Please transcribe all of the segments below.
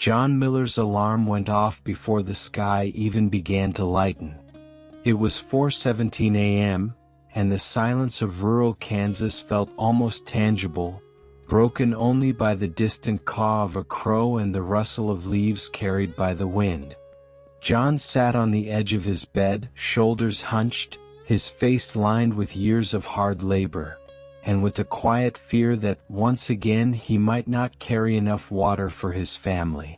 John Miller's alarm went off before the sky even began to lighten. It was 4:17 a.m., and the silence of rural Kansas felt almost tangible, broken only by the distant caw of a crow and the rustle of leaves carried by the wind. John sat on the edge of his bed, shoulders hunched, his face lined with years of hard labor, and with the quiet fear that once again he might not carry enough water for his family.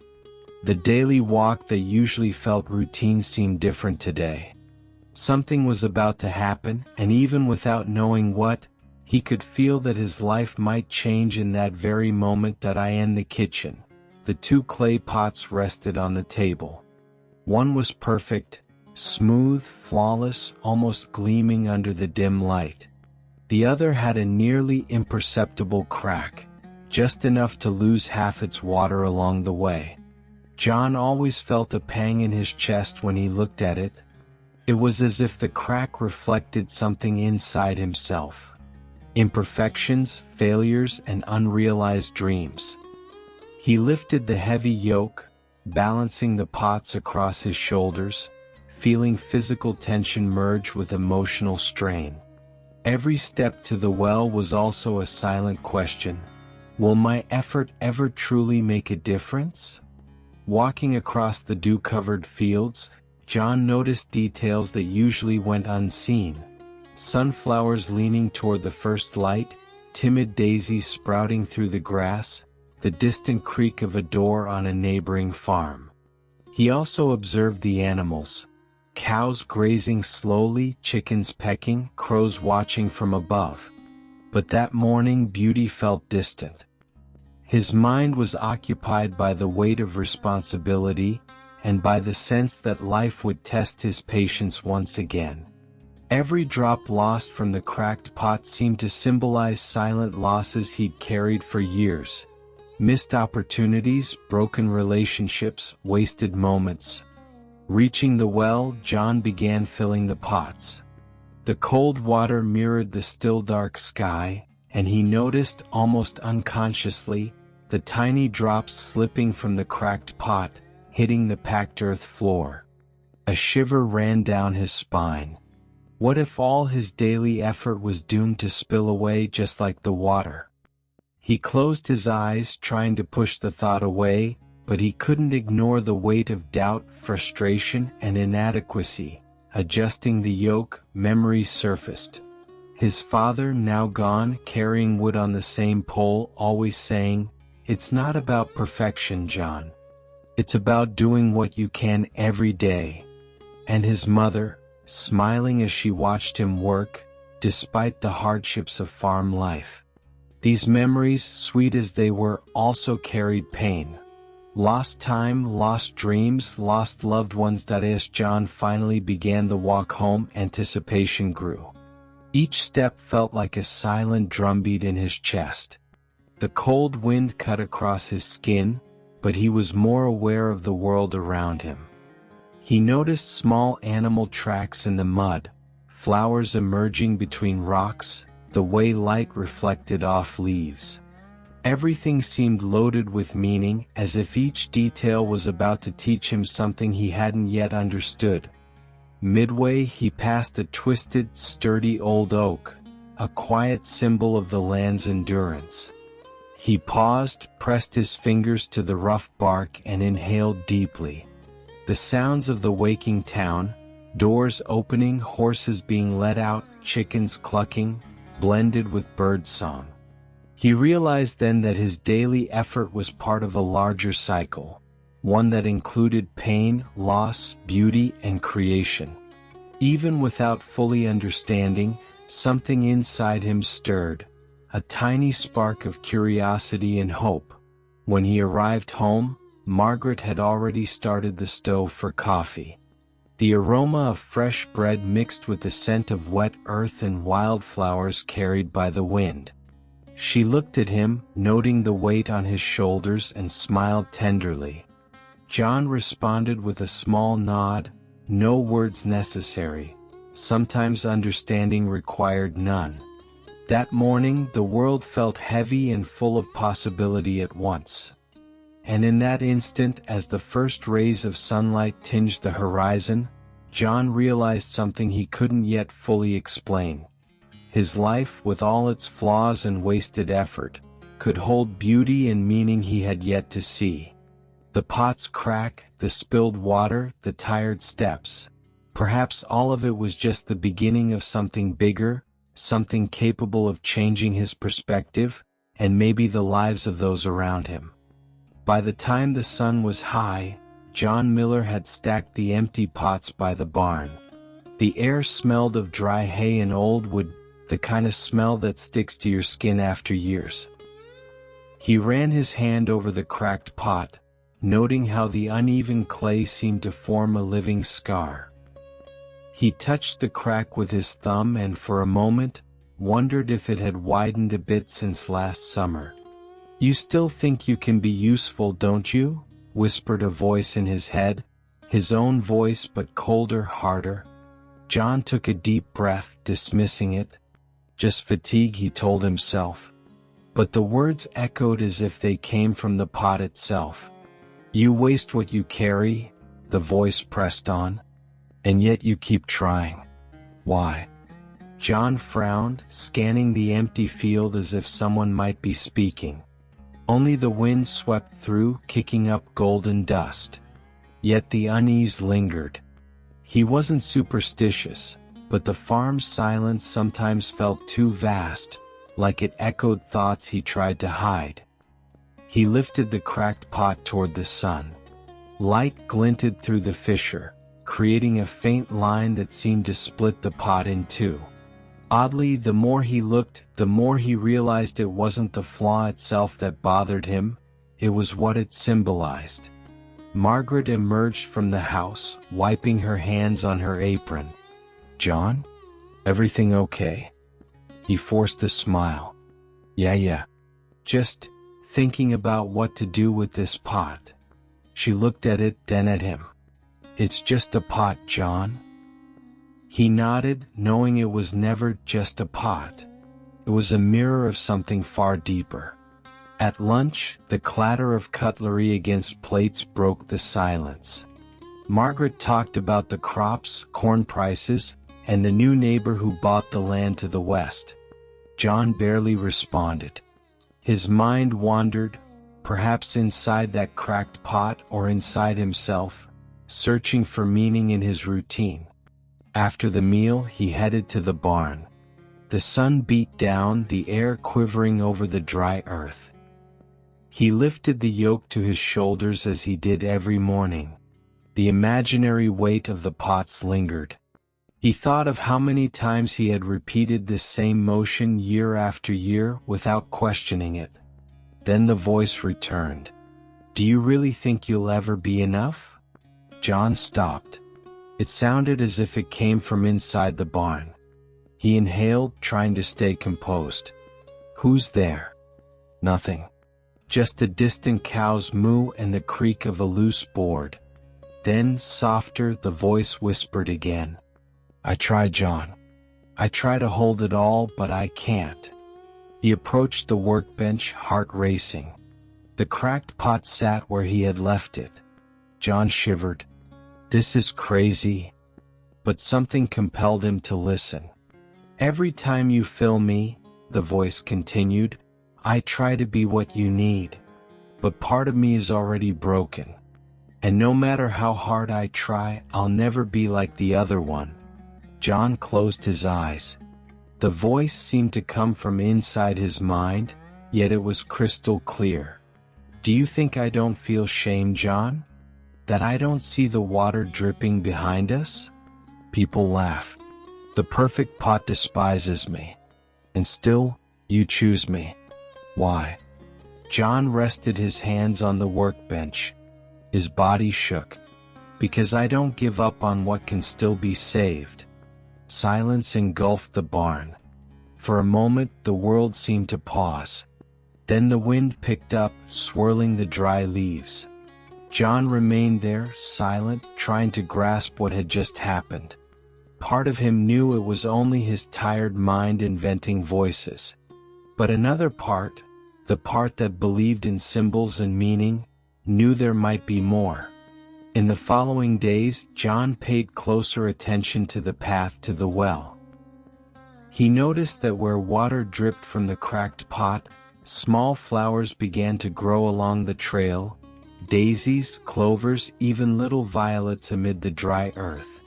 The daily walk that usually felt routine seemed different today. Something was about to happen, and even without knowing what, he could feel that his life might change in that very moment. In the kitchen, the two clay pots rested on the table. One was perfect, smooth, flawless, almost gleaming under the dim light. The other had a nearly imperceptible crack, just enough to lose half its water along the way. John always felt a pang in his chest when he looked at it. It was as if the crack reflected something inside himself. Imperfections, failures, and unrealized dreams. He lifted the heavy yoke, balancing the pots across his shoulders, feeling physical tension merge with emotional strain. Every step to the well was also a silent question. Will my effort ever truly make a difference? Walking across the dew-covered fields, John noticed details that usually went unseen. Sunflowers leaning toward the first light, timid daisies sprouting through the grass, the distant creak of a door on a neighboring farm. He also observed the animals. Cows grazing slowly, chickens pecking, crows watching from above. But that morning beauty felt distant. His mind was occupied by the weight of responsibility, and by the sense that life would test his patience once again. Every drop lost from the cracked pot seemed to symbolize silent losses he'd carried for years. Missed opportunities, broken relationships, wasted moments. Reaching the well, John began filling the pots. The cold water mirrored the still dark sky, and he noticed, almost unconsciously, the tiny drops slipping from the cracked pot, hitting the packed earth floor. A shiver ran down his spine. What if all his daily effort was doomed to spill away just like the water? He closed his eyes, trying to push the thought away, but he couldn't ignore the weight of doubt, frustration, and inadequacy. Adjusting the yoke, memories surfaced. His father, now gone, carrying wood on the same pole, always saying, "It's not about perfection, John. It's about doing what you can every day." And his mother, smiling as she watched him work, despite the hardships of farm life. These memories, sweet as they were, also carried pain. Lost time, lost dreams, lost loved ones. As John finally began the walk home, anticipation grew. Each step felt like a silent drumbeat in his chest. The cold wind cut across his skin, but he was more aware of the world around him. He noticed small animal tracks in the mud, flowers emerging between rocks, the way light reflected off leaves. Everything seemed loaded with meaning, as if each detail was about to teach him something he hadn't yet understood. Midway, he passed a twisted, sturdy old oak, a quiet symbol of the land's endurance. He paused, pressed his fingers to the rough bark, and inhaled deeply. The sounds of the waking town, doors opening, horses being let out, chickens clucking, blended with birdsong. He realized then that his daily effort was part of a larger cycle, one that included pain, loss, beauty, and creation. Even without fully understanding, something inside him stirred, a tiny spark of curiosity and hope. When he arrived home, Margaret had already started the stove for coffee. The aroma of fresh bread mixed with the scent of wet earth and wildflowers carried by the wind. She looked at him, noting the weight on his shoulders, and smiled tenderly. John responded with a small nod, no words necessary. Sometimes understanding required none. That morning, the world felt heavy and full of possibility at once. And in that instant, as the first rays of sunlight tinged the horizon, John realized something he couldn't yet fully explain. His life, with all its flaws and wasted effort, could hold beauty and meaning he had yet to see. The pot's crack, the spilled water, the tired steps. Perhaps all of it was just the beginning of something bigger, something capable of changing his perspective, and maybe the lives of those around him. By the time the sun was high, John Miller had stacked the empty pots by the barn. The air smelled of dry hay and old wood, the kind of smell that sticks to your skin after years. He ran his hand over the cracked pot, noting how the uneven clay seemed to form a living scar. He touched the crack with his thumb and for a moment, wondered if it had widened a bit since last summer. "You still think you can be useful, don't you?" whispered a voice in his head, his own voice but colder, harder. John took a deep breath, dismissing it. Just fatigue, he told himself. But the words echoed as if they came from the pot itself. "You waste what you carry," the voice pressed on. "And yet you keep trying. Why?" John frowned, scanning the empty field as if someone might be speaking. Only the wind swept through, kicking up golden dust. Yet the unease lingered. He wasn't superstitious, but the farm's silence sometimes felt too vast, like it echoed thoughts he tried to hide. He lifted the cracked pot toward the sun. Light glinted through the fissure, creating a faint line that seemed to split the pot in two. Oddly, the more he looked, the more he realized it wasn't the flaw itself that bothered him, it was what it symbolized. Margaret emerged from the house, wiping her hands on her apron. "John? Everything okay?" He forced a smile. Yeah. Just thinking about what to do with this pot." She looked at it, then at him. "It's just a pot, John." He nodded, knowing it was never just a pot. It was a mirror of something far deeper. At lunch, the clatter of cutlery against plates broke the silence. Margaret talked about the crops, corn prices, and the new neighbor who bought the land to the west. John barely responded. His mind wandered, perhaps inside that cracked pot or inside himself, searching for meaning in his routine. After the meal, he headed to the barn. The sun beat down, the air quivering over the dry earth. He lifted the yoke to his shoulders as he did every morning. The imaginary weight of the pots lingered. He thought of how many times he had repeated this same motion year after year without questioning it. Then the voice returned. "Do you really think you'll ever be enough?" John stopped. It sounded as if it came from inside the barn. He inhaled, trying to stay composed. "Who's there?" "Nothing. Just a distant cow's moo and the creak of a loose board." Then, softer, the voice whispered again. "I try, John. I try to hold it all, but I can't." He approached the workbench, heart racing. The cracked pot sat where he had left it. John shivered. "This is crazy." But something compelled him to listen. "Every time you fill me," the voice continued, "I try to be what you need. But part of me is already broken. And no matter how hard I try, I'll never be like the other one." John closed his eyes. The voice seemed to come from inside his mind, yet it was crystal clear. "Do you think I don't feel shame, John? That I don't see the water dripping behind us?" People laugh. "The perfect pot despises me. And still, you choose me. Why?" John rested his hands on the workbench. His body shook. "Because I don't give up on what can still be saved." Silence engulfed the barn. For a moment, the world seemed to pause. Then the wind picked up, swirling the dry leaves. John remained there, silent, trying to grasp what had just happened. Part of him knew it was only his tired mind inventing voices. But another part, the part that believed in symbols and meaning, knew there might be more. In the following days, John paid closer attention to the path to the well. He noticed that where water dripped from the cracked pot, small flowers began to grow along the trail, daisies, clovers, even little violets amid the dry earth.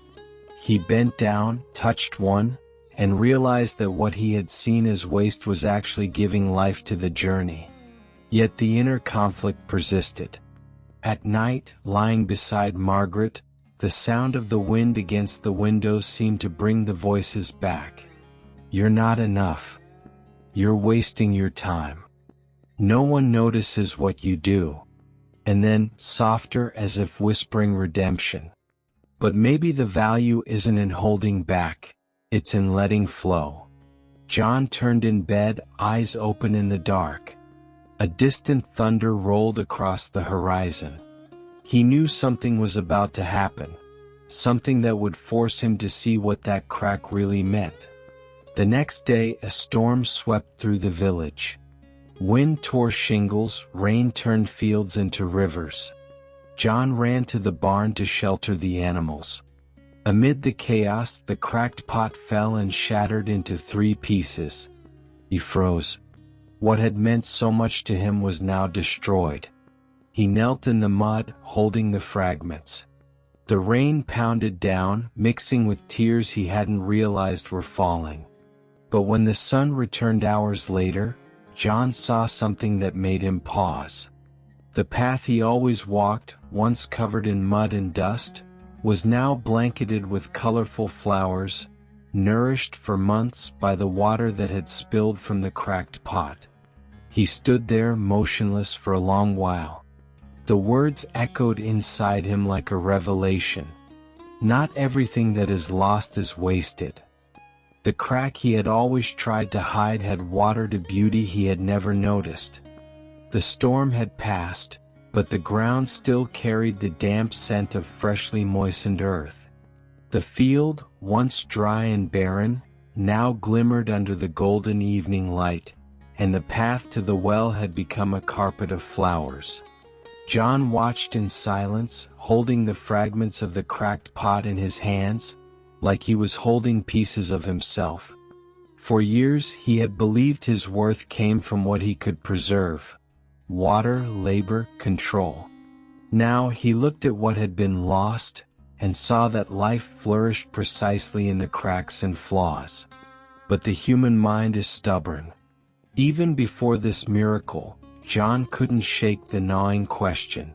He bent down, touched one, and realized that what he had seen as waste was actually giving life to the journey. Yet the inner conflict persisted. At night, lying beside Margaret, the sound of the wind against the windows seemed to bring the voices back. "You're not enough. You're wasting your time. No one notices what you do." And then, softer, as if whispering redemption. "But maybe the value isn't in holding back, it's in letting flow." John turned in bed, eyes open in the dark. A distant thunder rolled across the horizon. He knew something was about to happen, something that would force him to see what that crack really meant. The next day, a storm swept through the village. Wind tore shingles, rain turned fields into rivers. John ran to the barn to shelter the animals. Amid the chaos, the cracked pot fell and shattered into 3 pieces. He froze. What had meant so much to him was now destroyed. He knelt in the mud, holding the fragments. The rain pounded down, mixing with tears he hadn't realized were falling. But when the sun returned hours later, John saw something that made him pause. The path he always walked, once covered in mud and dust, was now blanketed with colorful flowers, nourished for months by the water that had spilled from the cracked pot. He stood there motionless for a long while. The words echoed inside him like a revelation. Not everything that is lost is wasted. The crack he had always tried to hide had watered a beauty he had never noticed. The storm had passed, but the ground still carried the damp scent of freshly moistened earth. The field, once dry and barren, now glimmered under the golden evening light, and the path to the well had become a carpet of flowers. John watched in silence, holding the fragments of the cracked pot in his hands, like he was holding pieces of himself. For years he had believed his worth came from what he could preserve: water, labor, control. Now he looked at what had been lost, and saw that life flourished precisely in the cracks and flaws. But the human mind is stubborn. Even before this miracle, John couldn't shake the gnawing question: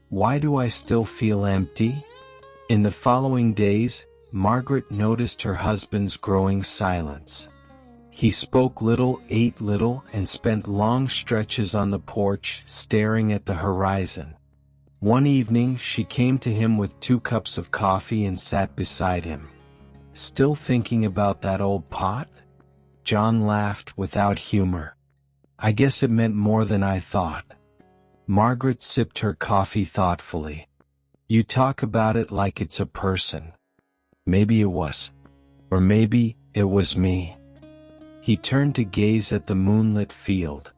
why do I still feel empty? In the following days, Margaret noticed her husband's growing silence. He spoke little, ate little, and spent long stretches on the porch, staring at the horizon. One evening, she came to him with 2 cups of coffee and sat beside him. "Still thinking about that old pot?" John laughed without humor. "I guess it meant more than I thought." Margaret sipped her coffee thoughtfully. "You talk about it like it's a person. Maybe it was. Or maybe it was me." He turned to gaze at the moonlit field.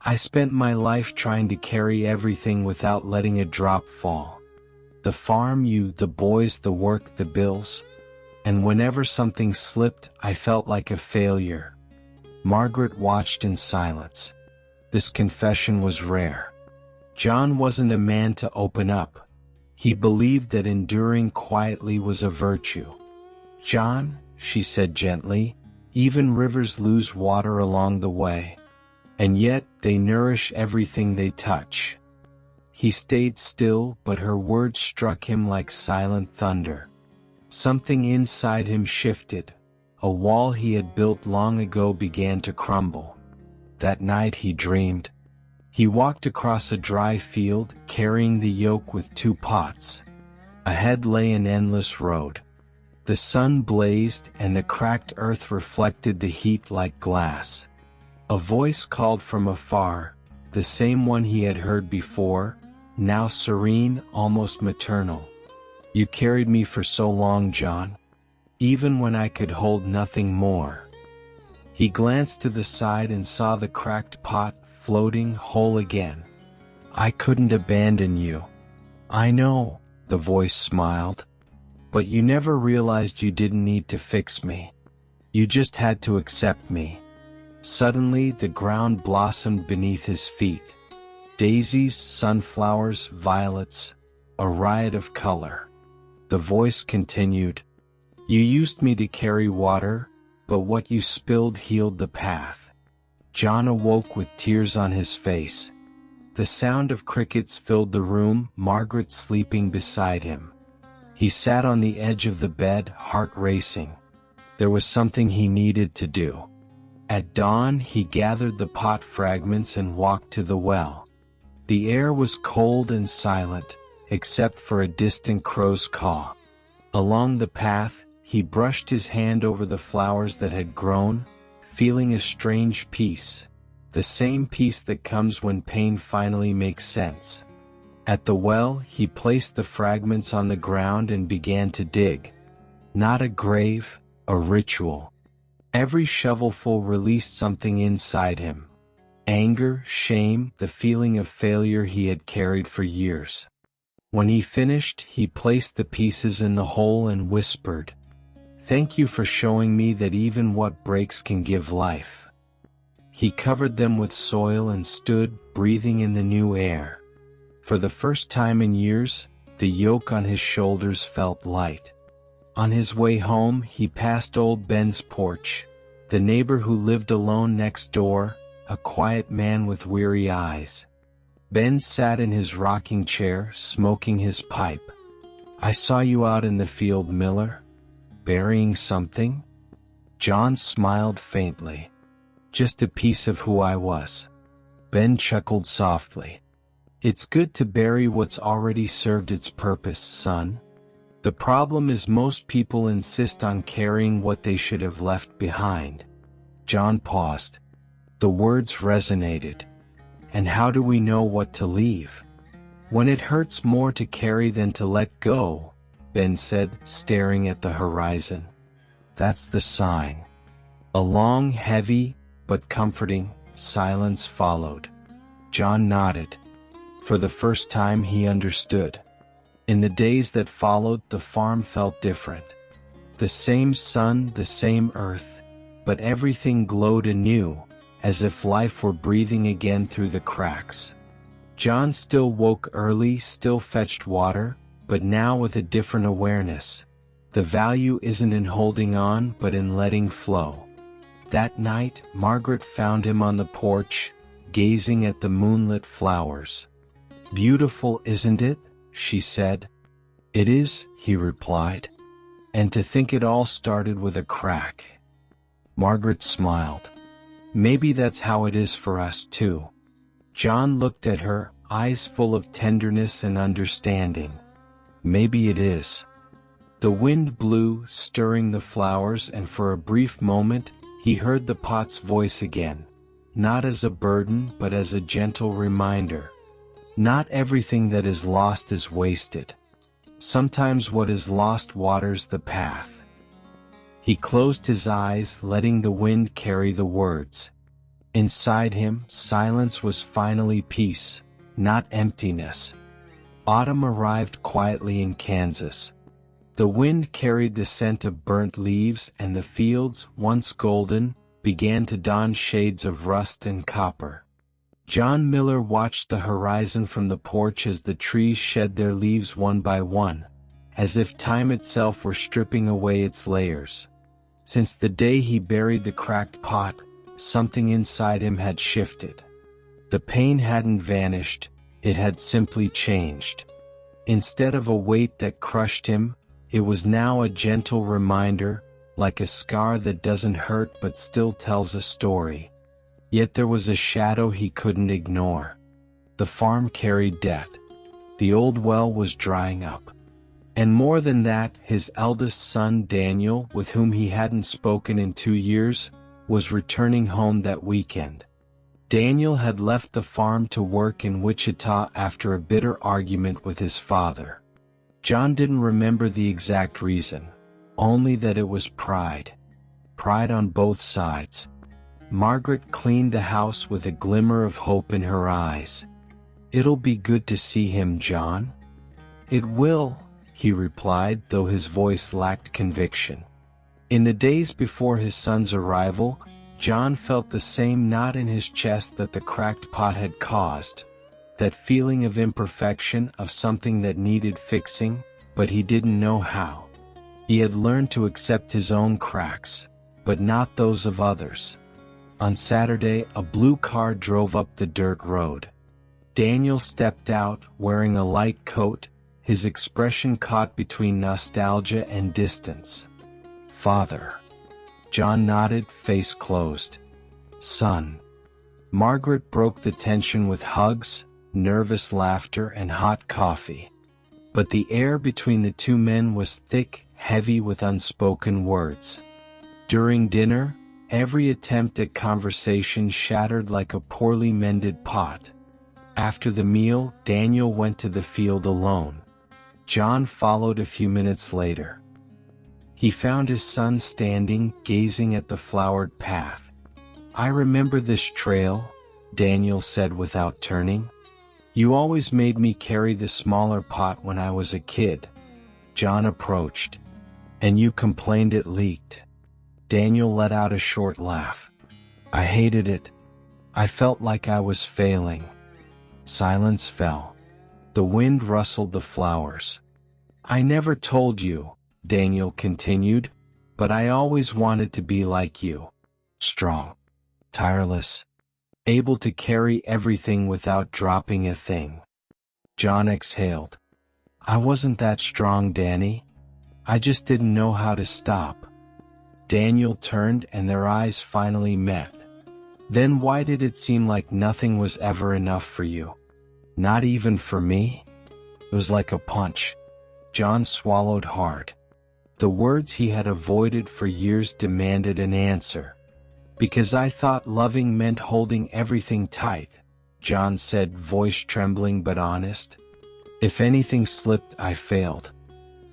"I spent my life trying to carry everything without letting a drop fall. The farm, you, the boys, the work, the bills. And whenever something slipped, I felt like a failure." Margaret watched in silence. This confession was rare. John wasn't a man to open up. He believed that enduring quietly was a virtue. "John," she said gently, "even rivers lose water along the way. And yet, they nourish everything they touch." He stayed still, but her words struck him like silent thunder. Something inside him shifted. A wall he had built long ago began to crumble. That night he dreamed. He walked across a dry field, carrying the yoke with 2 pots. Ahead lay an endless road. The sun blazed, and the cracked earth reflected the heat like glass. A voice called from afar, the same one he had heard before, now serene, almost maternal. "You carried me for so long, John. Even when I could hold nothing more." He glanced to the side and saw the cracked pot, floating whole again. I couldn't abandon you. I know, the voice smiled. But you never realized you didn't need to fix me. You just had to accept me. Suddenly, the ground blossomed beneath his feet. Daisies, sunflowers, violets, a riot of color. The voice continued, You used me to carry water, but what you spilled healed the path. John awoke with tears on his face. The sound of crickets filled the room, Margaret sleeping beside him. He sat on the edge of the bed, heart racing. There was something he needed to do. At dawn, he gathered the pot fragments and walked to the well. The air was cold and silent, except for a distant crow's caw. Along the path, he brushed his hand over the flowers that had grown, feeling a strange peace, the same peace that comes when pain finally makes sense. At the well, he placed the fragments on the ground and began to dig. Not a grave, a ritual. Every shovelful released something inside him. Anger, shame, the feeling of failure he had carried for years. When he finished, he placed the pieces in the hole and whispered, Thank you for showing me that even what breaks can give life. He covered them with soil and stood, breathing in the new air. For the first time in years, the yoke on his shoulders felt light. On his way home, he passed old Ben's porch, the neighbor who lived alone next door, a quiet man with weary eyes. Ben sat in his rocking chair, smoking his pipe. I saw you out in the field, Miller. Burying something? John smiled faintly. Just a piece of who I was. Ben chuckled softly. It's good to bury what's already served its purpose, son. The problem is most people insist on carrying what they should have left behind. John paused. The words resonated. And how do we know what to leave? When it hurts more to carry than to let go, Ben said, staring at the horizon. That's the sign. A long, heavy, but comforting silence followed. John nodded. For the first time he understood. In the days that followed, the farm felt different. The same sun, the same earth, but everything glowed anew, as if life were breathing again through the cracks. John still woke early, still fetched water, but now with a different awareness. The value isn't in holding on, but in letting flow. That night, Margaret found him on the porch, gazing at the moonlit flowers. Beautiful, isn't it? She said. It is, he replied. And to think it all started with a crack. Margaret smiled. Maybe that's how it is for us too. John looked at her, eyes full of tenderness and understanding. Maybe it is. The wind blew, stirring the flowers, and for a brief moment, he heard the pot's voice again. Not as a burden, but as a gentle reminder. Not everything that is lost is wasted. Sometimes what is lost waters the path. He closed his eyes, letting the wind carry the words. Inside him, silence was finally peace, not emptiness. Autumn arrived quietly in Kansas. The wind carried the scent of burnt leaves, and the fields, once golden, began to don shades of rust and copper. John Miller watched the horizon from the porch as the trees shed their leaves one by one, as if time itself were stripping away its layers. Since the day he buried the cracked pot, something inside him had shifted. The pain hadn't vanished, it had simply changed. Instead of a weight that crushed him, it was now a gentle reminder, like a scar that doesn't hurt but still tells a story. Yet there was a shadow he couldn't ignore. The farm carried debt. The old well was drying up. And more than that, his eldest son Daniel, with whom he hadn't spoken in 2 years, was returning home that weekend. Daniel had left the farm to work in Wichita after a bitter argument with his father. John didn't remember the exact reason, only that it was pride. Pride on both sides. Margaret cleaned the house with a glimmer of hope in her eyes. "It'll be good to see him, John." "It will," he replied, though his voice lacked conviction. In the days before his son's arrival, John felt the same knot in his chest that the cracked pot had caused. That feeling of imperfection, of something that needed fixing, but he didn't know how. He had learned to accept his own cracks, but not those of others. On Saturday, a blue car drove up the dirt road. Daniel stepped out, wearing a light coat, his expression caught between nostalgia and distance. "Father." John nodded, face closed. "Son." Margaret broke the tension with hugs, nervous laughter, and hot coffee. But the air between the two men was thick, heavy with unspoken words. During dinner, every attempt at conversation shattered like a poorly mended pot. After the meal, Daniel went to the field alone. John followed a few minutes later. He found his son standing, gazing at the flowered path. "I remember this trail," Daniel said without turning. "You always made me carry the smaller pot when I was a kid." John approached. "And you complained it leaked." Daniel let out a short laugh. "I hated it. I felt like I was failing." Silence fell. The wind rustled the flowers. "I never told you," Daniel continued, "but I always wanted to be like you. Strong. Tireless. Able to carry everything without dropping a thing." John exhaled. "I wasn't that strong, Danny. I just didn't know how to stop." Daniel turned and their eyes finally met. "Then why did it seem like nothing was ever enough for you? Not even for me?" It was like a punch. John swallowed hard. The words he had avoided for years demanded an answer. "Because I thought loving meant holding everything tight," John said, voice trembling but honest. "If anything slipped, I failed.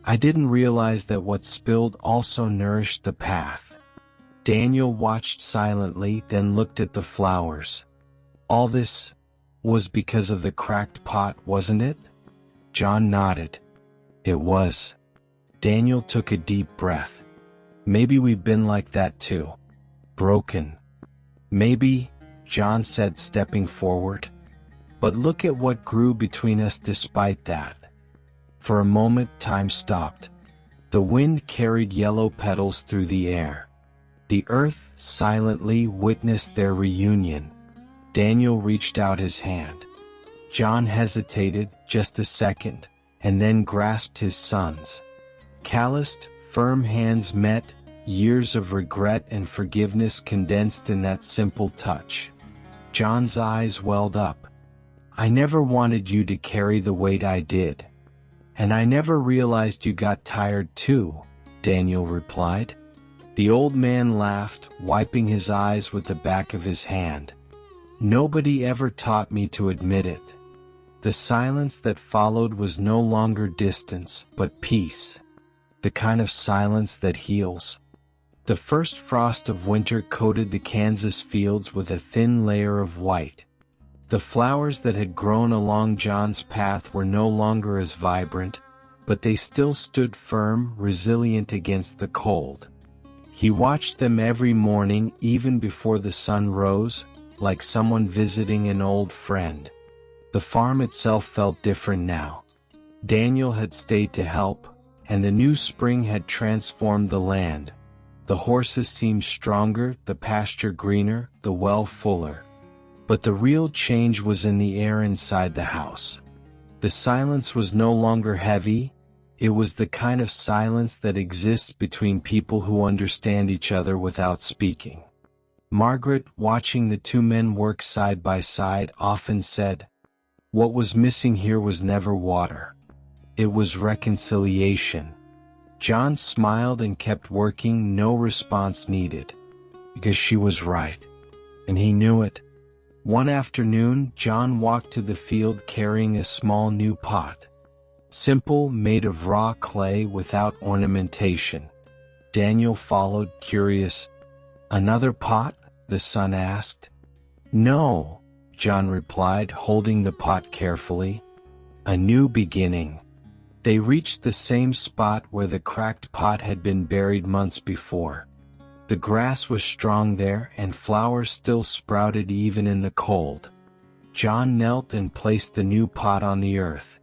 I didn't realize that what spilled also nourished the path." Daniel watched silently, then looked at the flowers. "All this was because of the cracked pot, wasn't it?" John nodded. "It was." Daniel took a deep breath. "Maybe we've been like that too. Broken." "Maybe," John said, stepping forward. "But look at what grew between us despite that." For a moment, time stopped. The wind carried yellow petals through the air. The earth silently witnessed their reunion. Daniel reached out his hand. John hesitated just a second, and then grasped his son's. Calloused, firm hands met, years of regret and forgiveness condensed in that simple touch. John's eyes welled up. "I never wanted you to carry the weight I did. And I never realized you got tired too," Daniel replied. The old man laughed, wiping his eyes with the back of his hand. "Nobody ever taught me to admit it." The silence that followed was no longer distance, but peace. The kind of silence that heals. The first frost of winter coated the Kansas fields with a thin layer of white. The flowers that had grown along John's path were no longer as vibrant, but they still stood firm, resilient against the cold. He watched them every morning, even before the sun rose, like someone visiting an old friend. The farm itself felt different now. Daniel had stayed to help, and the new spring had transformed the land. The horses seemed stronger, the pasture greener, the well fuller. But the real change was in the air inside the house. The silence was no longer heavy. It was the kind of silence that exists between people who understand each other without speaking. Margaret, watching the two men work side by side, often said, "What was missing here was never water. It was reconciliation." John smiled and kept working, no response needed. Because she was right. And he knew it. One afternoon, John walked to the field carrying a small new pot. Simple, made of raw clay without ornamentation. Daniel followed, curious. "Another pot?" the son asked. "No," John replied, holding the pot carefully. A new beginning. They reached the same spot where the cracked pot had been buried months before. The grass was strong there and flowers still sprouted even in the cold. John knelt and placed the new pot on the earth.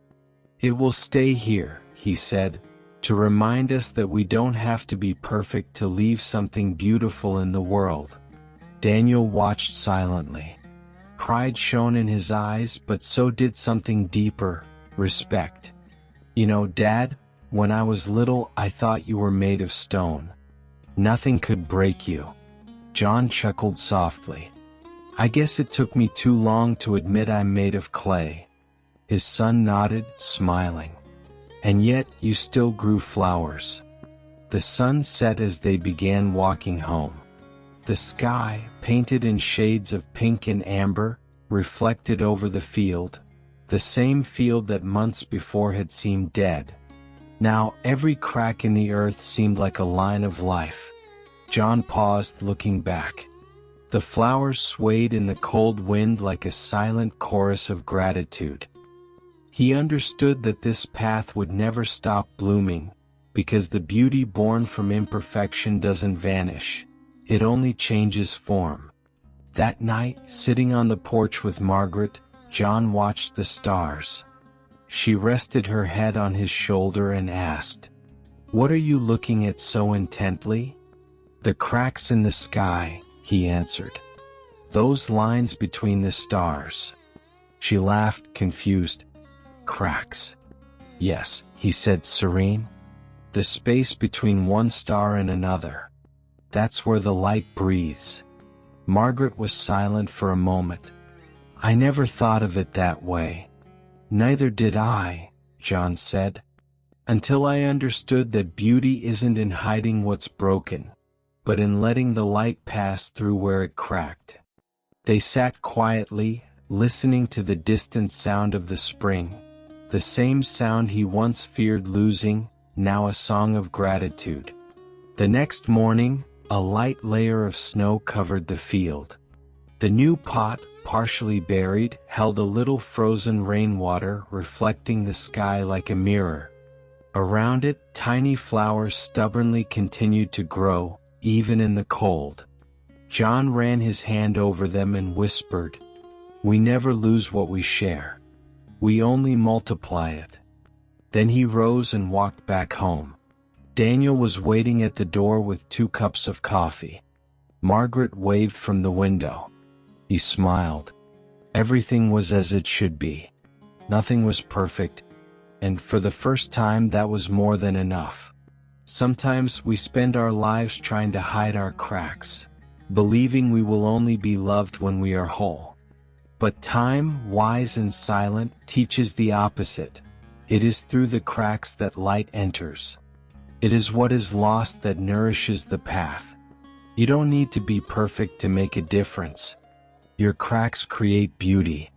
It will stay here, he said, to remind us that we don't have to be perfect to leave something beautiful in the world. Daniel watched silently. Pride shone in his eyes, but so did something deeper, respect. You know, Dad, when I was little I thought you were made of stone. Nothing could break you. John chuckled softly. I guess it took me too long to admit I'm made of clay. His son nodded, smiling. And yet you still grew flowers. The sun set as they began walking home. The sky, painted in shades of pink and amber, reflected over the field, the same field that months before had seemed dead. Now every crack in the earth seemed like a line of life. John paused, looking back. The flowers swayed in the cold wind like a silent chorus of gratitude. He understood that this path would never stop blooming, because the beauty born from imperfection doesn't vanish. It only changes form. That night, sitting on the porch with Margaret, John watched the stars. She rested her head on his shoulder and asked, "What are you looking at so intently?" "The cracks in the sky," he answered. "Those lines between the stars." She laughed, confused. "Cracks?" "Yes," he said, serene. "The space between one star and another. That's where the light breathes." Margaret was silent for a moment. "I never thought of it that way." "Neither did I," John said, "until I understood that beauty isn't in hiding what's broken, but in letting the light pass through where it cracked." They sat quietly, listening to the distant sound of the spring, the same sound he once feared losing, now a song of gratitude. The next morning, a light layer of snow covered the field. The new pot, partially buried, held a little frozen rainwater reflecting the sky like a mirror. Around it, tiny flowers stubbornly continued to grow, even in the cold. John ran his hand over them and whispered, "We never lose what we share. We only multiply it." Then he rose and walked back home. Daniel was waiting at the door with 2 cups of coffee. Margaret waved from the window. He smiled. Everything was as it should be. Nothing was perfect, and for the first time that was more than enough. Sometimes we spend our lives trying to hide our cracks, believing we will only be loved when we are whole. But time, wise and silent, teaches the opposite. It is through the cracks that light enters. It is what is lost that nourishes the path. You don't need to be perfect to make a difference. Your cracks create beauty.